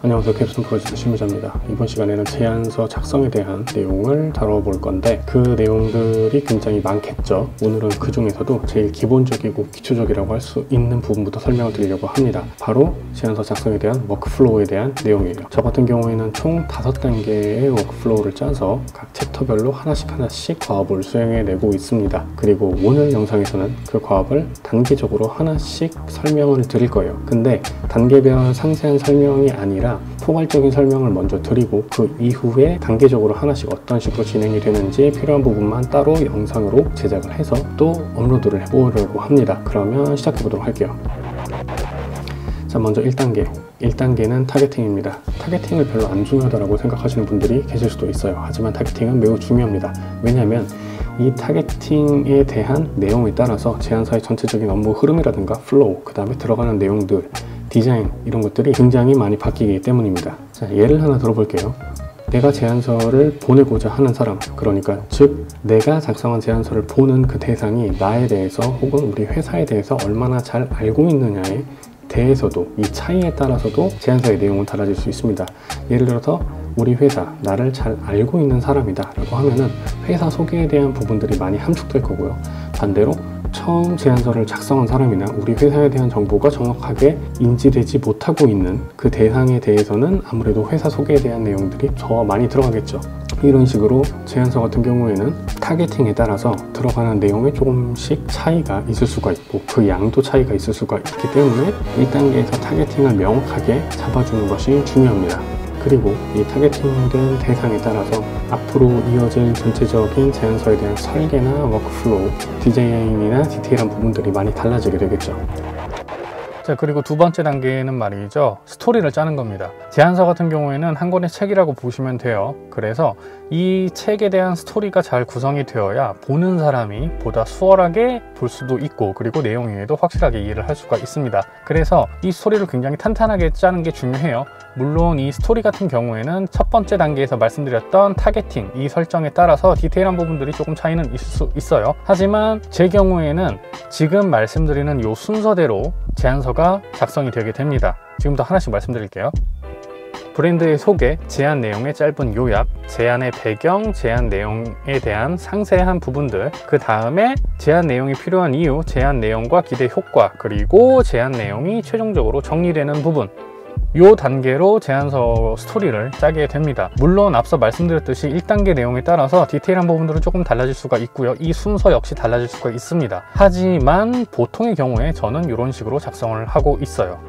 안녕하세요. 캡슨 프로젝트 실무자입니다. 이번 시간에는 제안서 작성에 대한 내용을 다뤄볼 건데 그 내용들이 굉장히 많겠죠. 오늘은 그 중에서도 제일 기본적이고 기초적이라고 할 수 있는 부분부터 설명을 드리려고 합니다. 바로 제안서 작성에 대한 워크플로우에 대한 내용이에요. 저 같은 경우에는 총 5단계의 워크플로우를 짜서 각 챕터별로 하나씩 과업을 수행해내고 있습니다. 그리고 오늘 영상에서는 그 과업을 단계적으로 하나씩 설명을 드릴 거예요. 근데 단계별 상세한 설명이 아니라 포괄적인 설명을 먼저 드리고 그 이후에 단계적으로 하나씩 어떤 식으로 진행이 되는지 필요한 부분만 따로 영상으로 제작을 해서 또 업로드를 해보려고 합니다. 그러면 시작해 보도록 할게요. 자, 먼저 1단계는 타겟팅입니다. 타겟팅을 별로 안 중요하다고 생각하시는 분들이 계실 수도 있어요. 하지만 타겟팅은 매우 중요합니다. 왜냐하면 이 타겟팅에 대한 내용에 따라서 제안서의 전체적인 업무 흐름이라든가 플로우, 그 다음에 들어가는 내용들, 디자인 이런 것들이 굉장히 많이 바뀌기 때문입니다. 자, 예를 하나 들어볼게요. 내가 제안서를 보내고자 하는 사람, 그러니까 즉 내가 작성한 제안서를 보는 그 대상이 나에 대해서 혹은 우리 회사에 대해서 얼마나 잘 알고 있느냐에 대해서도 이 차이에 따라서도 제안서의 내용은 달라질 수 있습니다. 예를 들어서 우리 회사, 나를 잘 알고 있는 사람이다 라고 하면은 회사 소개에 대한 부분들이 많이 함축될 거고요. 반대로 처음 제안서를 작성한 사람이나 우리 회사에 대한 정보가 정확하게 인지되지 못하고 있는 그 대상에 대해서는 아무래도 회사 소개에 대한 내용들이 더 많이 들어가겠죠. 이런 식으로 제안서 같은 경우에는 타겟팅에 따라서 들어가는 내용에 조금씩 차이가 있을 수가 있고 그 양도 차이가 있을 수가 있기 때문에 1단계에서 타겟팅을 명확하게 잡아주는 것이 중요합니다. 그리고 이 타겟팅된 대상에 따라서 앞으로 이어질 전체적인 제안서에 대한 설계나 워크플로우, 디자인이나 디테일한 부분들이 많이 달라지게 되겠죠. 자, 그리고 두 번째 단계는 말이죠. 스토리를 짜는 겁니다. 제안서 같은 경우에는 한 권의 책이라고 보시면 돼요. 그래서 이 책에 대한 스토리가 잘 구성이 되어야 보는 사람이 보다 수월하게 볼 수도 있고 그리고 내용 외에도 확실하게 이해를 할 수가 있습니다. 그래서 이 스토리를 굉장히 탄탄하게 짜는 게 중요해요. 물론 이 스토리 같은 경우에는 첫 번째 단계에서 말씀드렸던 타겟팅, 이 설정에 따라서 디테일한 부분들이 조금 차이는 있을 수 있어요. 하지만 제 경우에는 지금 말씀드리는 이 순서대로 제안서가 작성이 되게 됩니다. 지금부터 하나씩 말씀드릴게요. 브랜드의 소개, 제안 내용의 짧은 요약, 제안의 배경, 제안 내용에 대한 상세한 부분들, 그 다음에 제안 내용이 필요한 이유, 제안 내용과 기대 효과, 그리고 제안 내용이 최종적으로 정리되는 부분, 이 단계로 제안서 스토리를 짜게 됩니다. 물론 앞서 말씀드렸듯이 1단계 내용에 따라서 디테일한 부분들은 조금 달라질 수가 있고요. 이 순서 역시 달라질 수가 있습니다. 하지만 보통의 경우에 저는 이런 식으로 작성을 하고 있어요.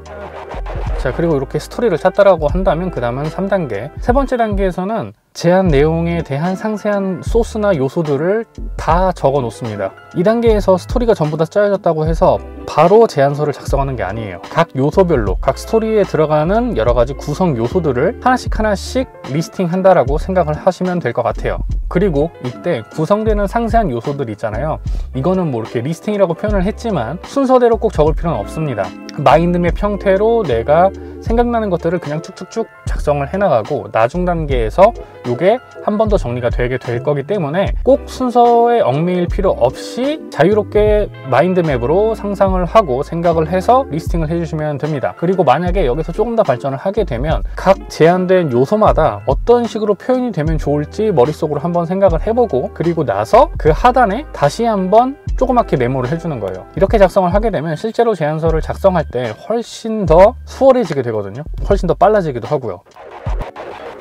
자, 그리고 이렇게 스토리를 짰다라고 한다면 그 다음은 3단계. 세 번째 단계에서는 제안 내용에 대한 상세한 소스나 요소들을 다 적어 놓습니다. 2단계에서 스토리가 전부 다 짜여졌다고 해서 바로 제안서를 작성하는 게 아니에요. 각 요소별로, 각 스토리에 들어가는 여러 가지 구성 요소들을 하나씩 리스팅 한다라고 생각을 하시면 될 것 같아요. 그리고 이때 구성되는 상세한 요소들 있잖아요. 이거는 뭐 이렇게 리스팅이라고 표현을 했지만 순서대로 꼭 적을 필요는 없습니다. 마인드맵 형태로 내가 생각나는 것들을 그냥 쭉쭉쭉 작성을 해나가고 나중 단계에서 이게 한 번 더 정리가 되게 될 거기 때문에 꼭 순서에 얽매일 필요 없이 자유롭게 마인드맵으로 상상을 하고 생각을 해서 리스팅을 해주시면 됩니다. 그리고 만약에 여기서 조금 더 발전을 하게 되면 각 제안된 요소마다 어떤 식으로 표현이 되면 좋을지 머릿속으로 한번 생각을 해보고 그리고 나서 그 하단에 다시 한번 조그맣게 메모를 해주는 거예요. 이렇게 작성을 하게 되면 실제로 제안서를 작성할 때 훨씬 더 수월해지게 되거든요. 훨씬 더 빨라지기도 하고요.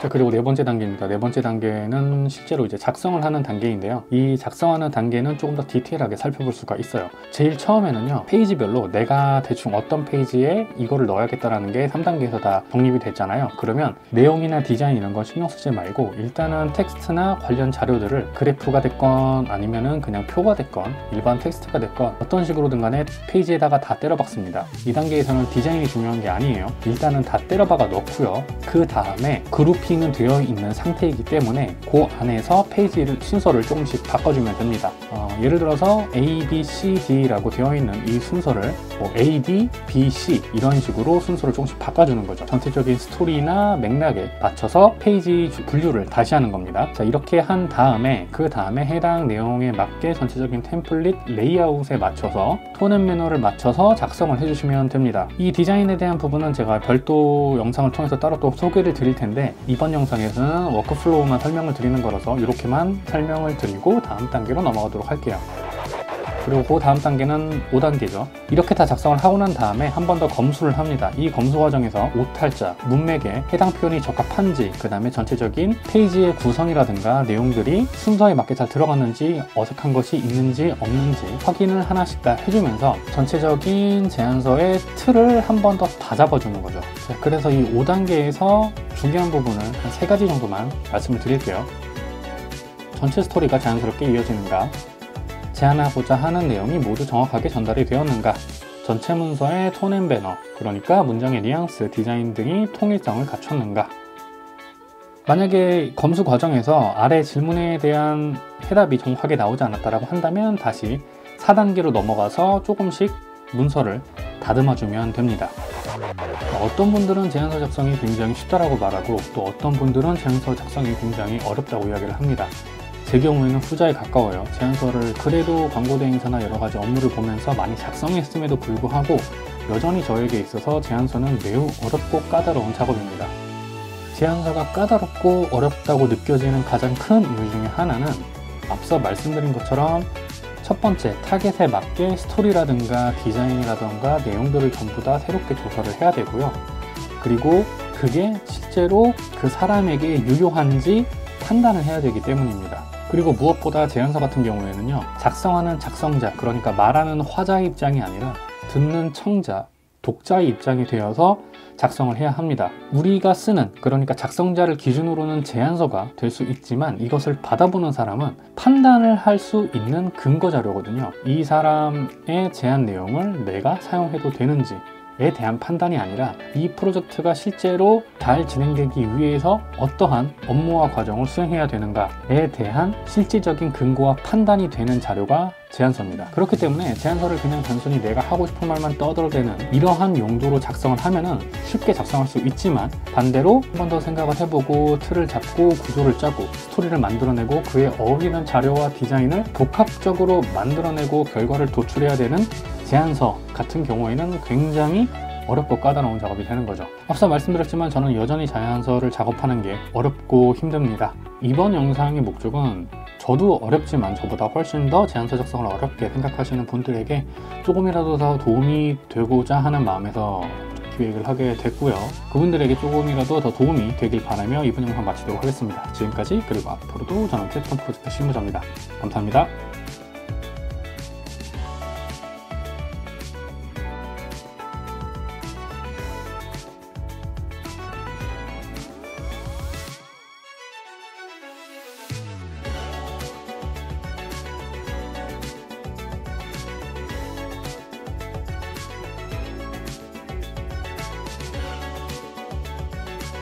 자, 그리고 네 번째 단계입니다. 네 번째 단계는 실제로 이제 작성을 하는 단계인데요. 이 작성하는 단계는 조금 더 디테일하게 살펴볼 수가 있어요. 제일 처음에는요, 페이지별로 내가 대충 어떤 페이지에 이거를 넣어야겠다라는 게 3단계에서 다 정립이 됐잖아요. 그러면 내용이나 디자인 이런 건 신경 쓰지 말고 일단은 텍스트나 관련 자료들을 그래프가 됐건 아니면은 그냥 표가 됐건 일반 텍스트가 됐건 어떤 식으로든 간에 페이지에다가 다 때려 박습니다. 2단계에서는 디자인이 중요한 게 아니에요. 일단은 다 때려 박아 넣고요. 그 다음에 그룹핑은 되어 있는 상태이기 때문에 그 안에서 페이지 순서를 조금씩 바꿔주면 됩니다. 예를 들어서 A, B, C, D라고 되어 있는 이 순서를 뭐 A, B, B, C 이런 식으로 순서를 조금씩 바꿔주는 거죠. 전체적인 스토리나 맥락에 맞춰서 페이지 분류를 다시 하는 겁니다. 자, 이렇게 한 다음에 그 다음에 해당 내용에 맞게 전체적인 템플릿 레이아웃에 맞춰서 톤 앤 매너를 맞춰서 작성을 해주시면 됩니다. 이 디자인에 대한 부분은 제가 별도 영상을 통해서 따로 또 소개를 드릴 텐데, 이번 영상에서는 워크플로우만 설명을 드리는 거라서 이렇게만 설명을 드리고 다음 단계로 넘어가도록 할게요. 그리고 그 다음 단계는 5단계죠. 이렇게 다 작성을 하고 난 다음에 한 번 더 검수를 합니다. 이 검수 과정에서 오탈자, 문맥에 해당 표현이 적합한지, 그 다음에 전체적인 페이지의 구성이라든가 내용들이 순서에 맞게 잘 들어갔는지, 어색한 것이 있는지 없는지 확인을 하나씩 다 해주면서 전체적인 제안서의 틀을 한 번 더 다 잡아주는 거죠. 자, 그래서 이 5단계에서 중요한 부분은 한 3가지 정도만 말씀을 드릴게요. 전체 스토리가 자연스럽게 이어지는가, 제안하고자 하는 내용이 모두 정확하게 전달이 되었는가, 전체 문서의 톤 앤 매너, 그러니까 문장의 뉘앙스, 디자인 등이 통일성을 갖췄는가. 만약에 검수 과정에서 아래 질문에 대한 해답이 정확하게 나오지 않았다고 한다면 다시 4단계로 넘어가서 조금씩 문서를 다듬어주면 됩니다. 어떤 분들은 제안서 작성이 굉장히 쉽다라고 말하고, 또 어떤 분들은 제안서 작성이 굉장히 어렵다고 이야기를 합니다. 제 경우에는 후자에 가까워요. 제안서를 그래도 광고 대행사나 여러 가지 업무를 보면서 많이 작성했음에도 불구하고 여전히 저에게 있어서 제안서는 매우 어렵고 까다로운 작업입니다. 제안서가 까다롭고 어렵다고 느껴지는 가장 큰 이유 중에 하나는 앞서 말씀드린 것처럼 첫 번째, 타겟에 맞게 스토리라든가 디자인이라든가 내용들을 전부 다 새롭게 조사를 해야 되고요. 그리고 그게 실제로 그 사람에게 유효한지 판단을 해야 되기 때문입니다. 그리고 무엇보다 제안서 같은 경우에는요, 작성하는 작성자, 그러니까 말하는 화자의 입장이 아니라 듣는 청자, 독자의 입장이 되어서 작성을 해야 합니다. 우리가 쓰는, 그러니까 작성자를 기준으로는 제안서가 될 수 있지만 이것을 받아보는 사람은 판단을 할 수 있는 근거 자료거든요. 이 사람의 제안 내용을 내가 사용해도 되는지 에 대한 판단이 아니라 이 프로젝트가 실제로 잘 진행되기 위해서 어떠한 업무와 과정을 수행해야 되는가에 대한 실질적인 근거와 판단이 되는 자료가 제안서입니다. 그렇기 때문에 제안서를 그냥 단순히 내가 하고 싶은 말만 떠들어대는 이러한 용도로 작성을 하면은 쉽게 작성할 수 있지만, 반대로 한 번 더 생각을 해보고 틀을 잡고 구조를 짜고 스토리를 만들어내고 그에 어울리는 자료와 디자인을 복합적으로 만들어내고 결과를 도출해야 되는 제안서 같은 경우에는 굉장히 어렵고 까다로운 작업이 되는 거죠. 앞서 말씀드렸지만 저는 여전히 제안서를 작업하는 게 어렵고 힘듭니다. 이번 영상의 목적은 저도 어렵지만 저보다 훨씬 더 제안서 작성을 어렵게 생각하시는 분들에게 조금이라도 더 도움이 되고자 하는 마음에서 기획을 하게 됐고요. 그분들에게 조금이라도 더 도움이 되길 바라며 이번 영상 마치도록 하겠습니다. 지금까지, 그리고 앞으로도 저는 플랫폼 프로젝트 실무자입니다. 감사합니다.